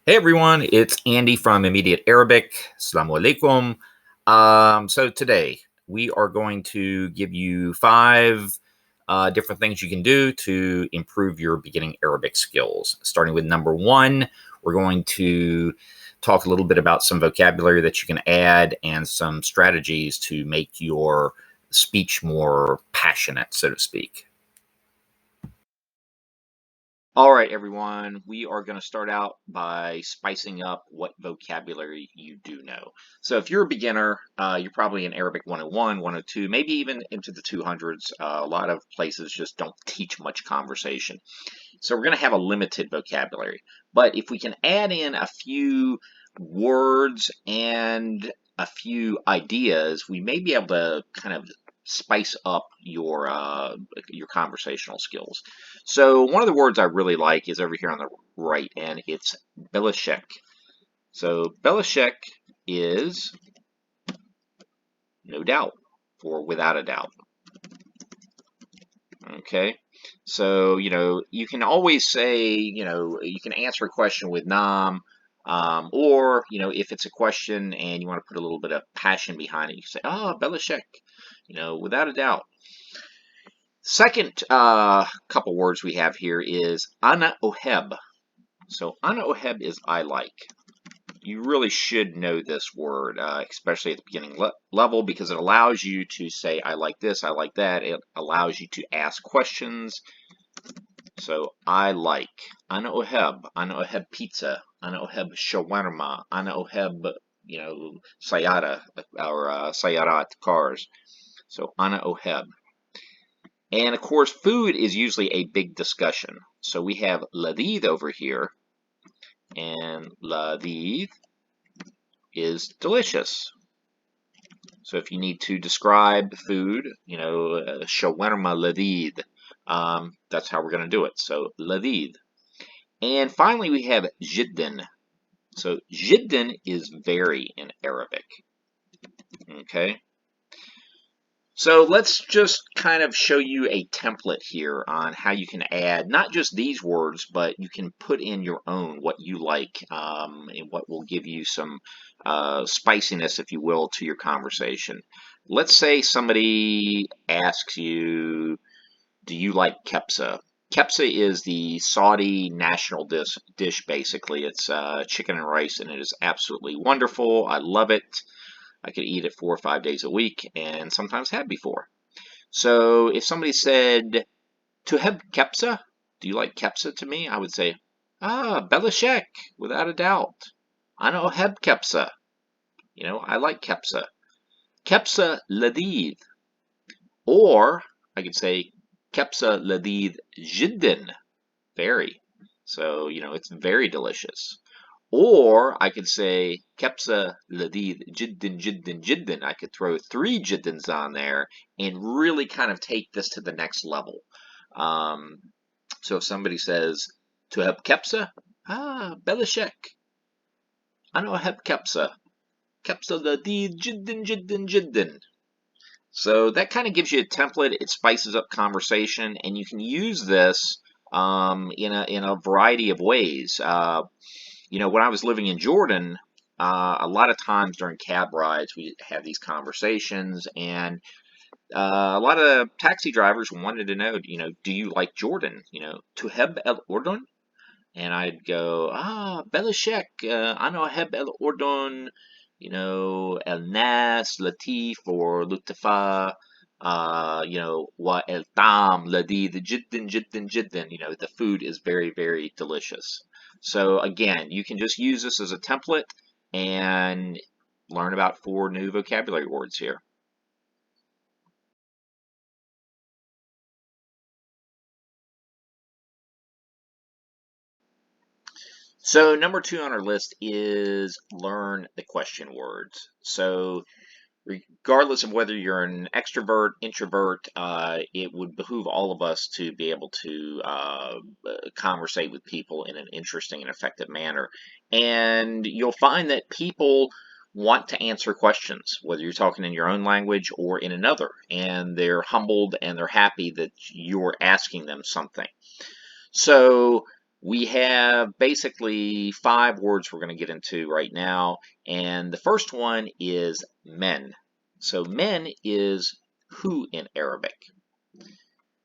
Hey everyone, it's Andy from Immediate Arabic. Assalamu alaikum. So today we are going to give you five different things you can do to improve your beginning Arabic skills. Starting with number one, we're going to talk a little bit about some vocabulary that you can add and some strategies to make your speech more passionate, so to speak. All right, everyone, we are going to start out by spicing up what vocabulary you do know. So if you're a beginner, you're probably in Arabic 101, 102, maybe even into the 200s. A lot of places just don't teach much conversation. So we're going to have a limited vocabulary. But if we can add in a few words and a few ideas, we may be able to kind of spice up your conversational skills. So one of the words I really like is over here on the right, and it's Belashek. So Belashek is no doubt, or without a doubt. Okay, so you can always say, you can answer a question with nam, or if it's a question and you want to put a little bit of passion behind it, you can say, "Oh, Belashek," without a doubt. Second couple words we have here is ana oheb. So ana oheb is I like. You really should know this word, especially at the beginning level, because it allows you to say I like this, I like that. It allows you to ask questions. So I like ana oheb pizza, ana oheb shawarma, ana oheb sayara or sayarat cars. So ana oheb. And of course, food is usually a big discussion. So we have ladid over here, and ladid is delicious. So if you need to describe food, shawarma ladid, that's how we're going to do it. So ladid. And finally, we have jiddan. So jiddan is very in Arabic. Okay. So let's just kind of show you a template here on how you can add not just these words, but you can put in your own, what you like, and what will give you some spiciness, if you will, to your conversation. Let's say somebody asks you, do you like kepsa? Kepsa is the Saudi national dish, basically. It's chicken and rice, and it is absolutely wonderful. I love it. I could eat it 4 or 5 days a week, and sometimes have before. So if somebody said, "Tuheb kepsa," do you like kepsa to me? I would say, Belashek, without a doubt. Ana oheb kepsa. I like kepsa. Kepsa ladid. Or I could say, Kepsa ladid jiddan. Very. So, it's very delicious. Or I could say Kepsa Ladid Jiddin Jiddin Jiddin. I could throw 3 Jiddins on there and really kind of take this to the next level. Um, so if somebody says to have Kepsa, Belashek. I know I have Kepsa. Kepsa Ladid Jiddin Jiddin Jiddin. So that kind of gives you a template. It spices up conversation, and you can use this in a variety of ways. When I was living in Jordan, a lot of times during cab rides, we have these conversations, and a lot of taxi drivers wanted to know, do you like Jordan? Tuheb el Urdun? And I'd go, Belashek, Ano heb el Urdun, El Nas, Latif, or Lutafa, Wa el Tam, Ladid, Jiddin, Jiddin, Jiddin. The food is very, very delicious. So again, you can just use this as a template and learn about 4 new vocabulary words here. So number 2 on our list is learn the question words. So regardless of whether you're an extrovert, introvert, it would behoove all of us to be able to conversate with people in an interesting and effective manner. And you'll find that people want to answer questions, whether you're talking in your own language or in another, and they're humbled and they're happy that you're asking them something. So We have basically 5 words we're going to get into right now, and the first one is men. So men is who in Arabic.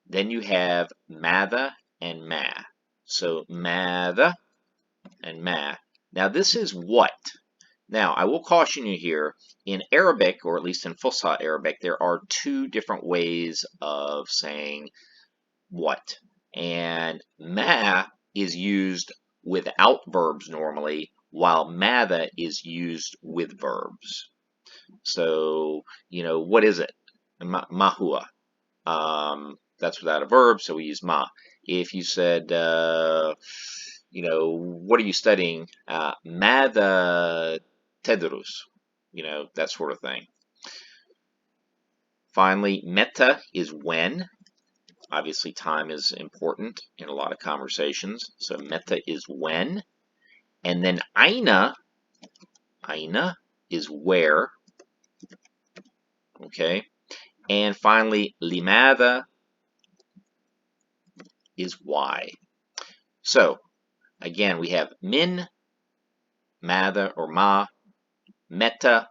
Then you have matha and ma. So matha and ma. Now this is what. Now I will caution you here, in Arabic, or at least in Fusha Arabic, there are 2 different ways of saying what. And ma is used without verbs normally, while matha is used with verbs. So, what is it? Mahua. That's without a verb, so we use ma. If you said, what are you studying? Matha tedrus, that sort of thing. Finally, meta is when. Obviously, time is important in a lot of conversations. So meta is when. And then aina is where. Okay. And finally, limada is why. So, again, we have min, matha or ma, meta,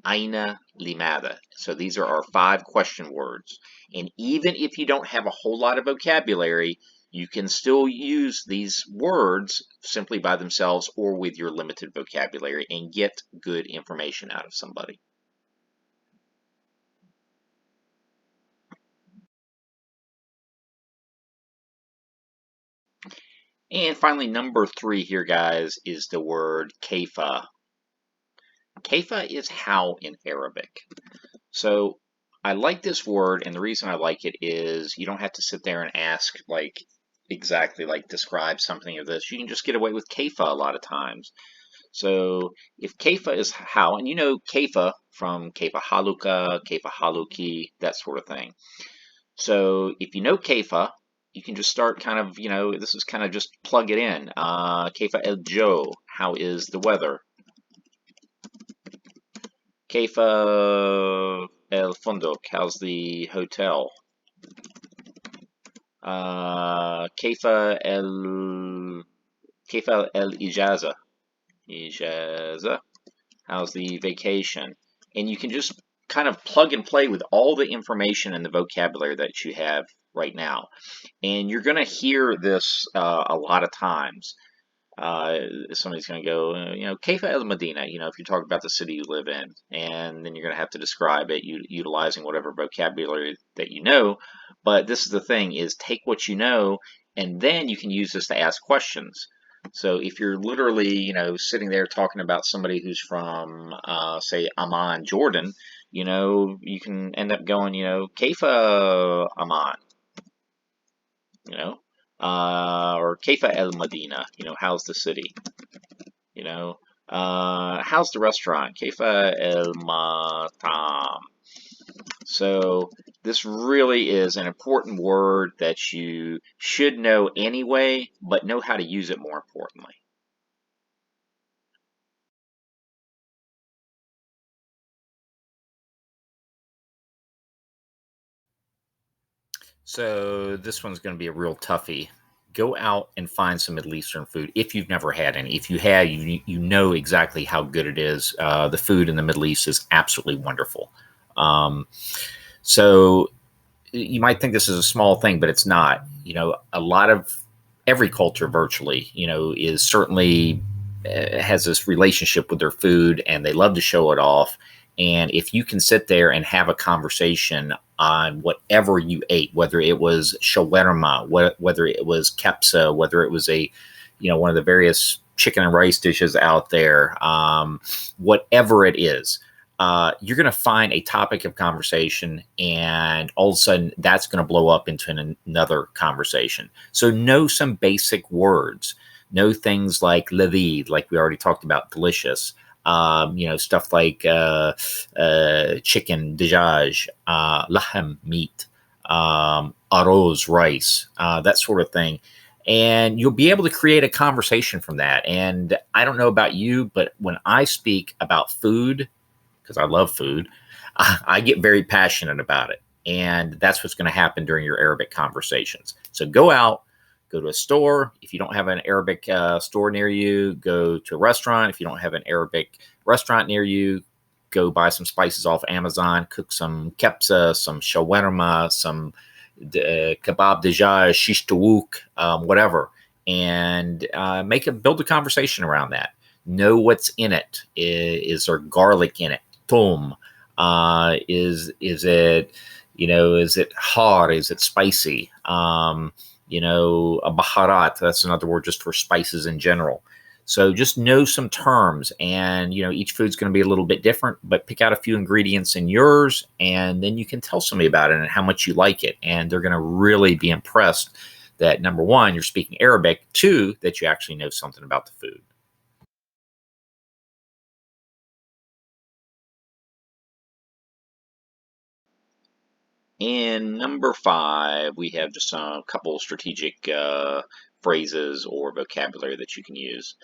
aina, limada. So these are our 5 question words. And even if you don't have a whole lot of vocabulary, you can still use these words simply by themselves or with your limited vocabulary and get good information out of somebody. And finally, number 3 here, guys, is the word kefa. Kefa is how in Arabic. So I like this word, and the reason I like it is you don't have to sit there and ask, exactly, describe something of this. You can just get away with kefa a lot of times. So if kefa is how, and you know kefa from kefa haluka, kefa haluki, that sort of thing. So if you know kefa, you can just start kind of, this is kind of just plug it in. Kefa el jo, how is the weather? Kefa el funduk, how's the hotel? Kefa el ijaza, how's the vacation? And you can just kind of plug and play with all the information and the vocabulary that you have right now. And you're going to hear this a lot of times. Somebody's going to go, Kefa el Medina, if you talk about the city you live in, and then you're going to have to describe it utilizing whatever vocabulary that you know. But this is the thing, is take what you know, and then you can use this to ask questions. So if you're literally, sitting there talking about somebody who's from, say, Amman, Jordan, you can end up going, Kefa Amman, or Kefa el Medina, how's the city? How's the restaurant? Kefa el Matam. So this really is an important word that you should know anyway, but know how to use it more importantly. So this one's going to be a real toughie. Go out and find some Middle Eastern food if you've never had any. If you have, you know exactly how good it is. The food in the Middle East is absolutely wonderful. Um, so you might think this is a small thing, but it's not. A lot of every culture virtually, is certainly has this relationship with their food, and they love to show it off. And if you can sit there and have a conversation on whatever you ate, whether it was shawarma, whether it was kepsa, whether it was one of the various chicken and rice dishes out there, whatever it is, you're going to find a topic of conversation, and all of a sudden that's going to blow up into another conversation. So know some basic words. Know things like ladid, like we already talked about, delicious. Stuff like chicken, dajaj, lahem, meat, arroz, rice, that sort of thing. And you'll be able to create a conversation from that. And I don't know about you, but when I speak about food, because I love food, I get very passionate about it. And that's what's going to happen during your Arabic conversations. So go out, go to a store. If you don't have an Arabic store near you, go to a restaurant. If you don't have an Arabic restaurant near you, go buy some spices off Amazon, cook some kepsa, some shawarma, some kebab dejaj, shish tawouk, whatever, and build a conversation around that. Know what's in it. Is there garlic in it? Tom. Is it, is it hot? Is it spicy? A baharat, that's another word just for spices in general. So just know some terms, and each food's going to be a little bit different, but pick out a few ingredients in yours, and then you can tell somebody about it and how much you like it, and they're going to really be impressed that, number one, you're speaking Arabic, two, that you actually know something about the food. And number 5, we have just a couple strategic phrases or vocabulary that you can use.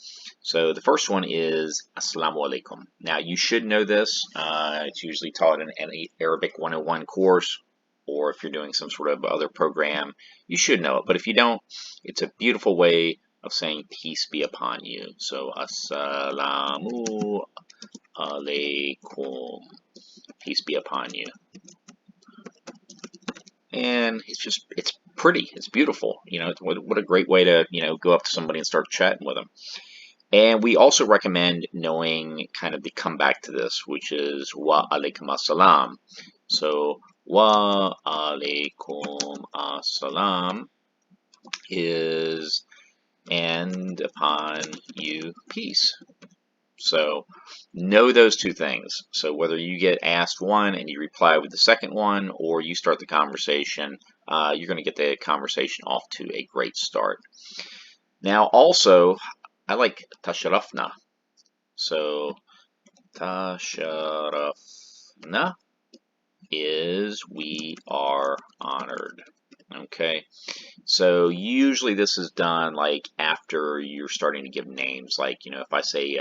So the first one is Assalamu alaikum. Now you should know this. It's usually taught in any Arabic 101 course, or if you're doing some sort of other program, you should know it. But if you don't, it's a beautiful way of saying peace be upon you. So Assalamu alaikum. Peace be upon you. And it's pretty, it's beautiful. What a great way to go up to somebody and start chatting with them. And we also recommend knowing kind of the comeback to this, which is wa alaikum assalam. So wa alaikum assalam is and upon you peace. So know those two things. So whether you get asked one and you reply with the second one, or you start the conversation, you're going to get the conversation off to a great start. Now also, I like tasharafna. So tasharafna is we are honored. Okay, so usually this is done like after you're starting to give names. Like, if I say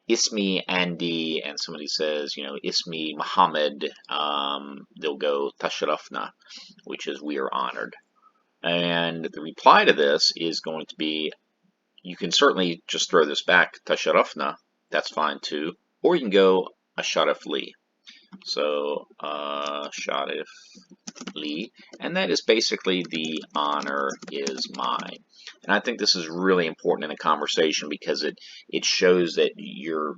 Ismi Andy and somebody says, Ismi Muhammad, they'll go Tasharafna, which is we are honored. And the reply to this is going to be, you can certainly just throw this back, Tasharafna, that's fine too. Or you can go Asharaf Li. So Sharif Lee, and that is basically the honor is mine. And I think this is really important in a conversation because it shows that you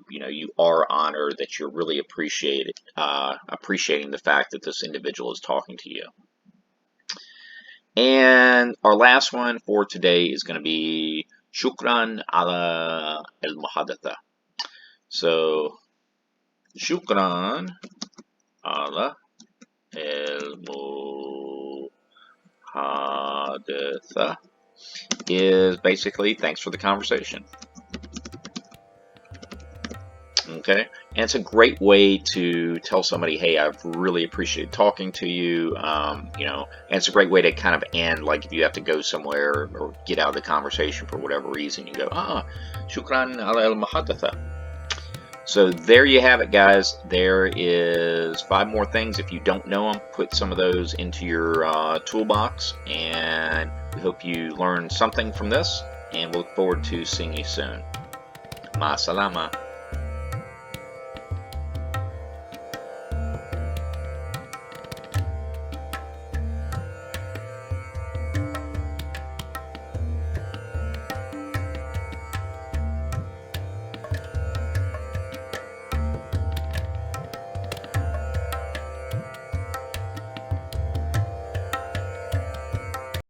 are honored, that you're really appreciating the fact that this individual is talking to you. And our last one for today is going to be shukran ala al muhadatha. So shukran ala al-muhadatha is basically thanks for the conversation. Okay, and it's a great way to tell somebody, hey, I've really appreciated talking to you. And it's a great way to kind of end, like if you have to go somewhere or get out of the conversation for whatever reason, you go, shukran ala al-muhadatha. So there you have it, guys. There is 5 more things. If you don't know them, put some of those into your toolbox, and we hope you learned something from this, and we'll look forward to seeing you soon. Ma salama.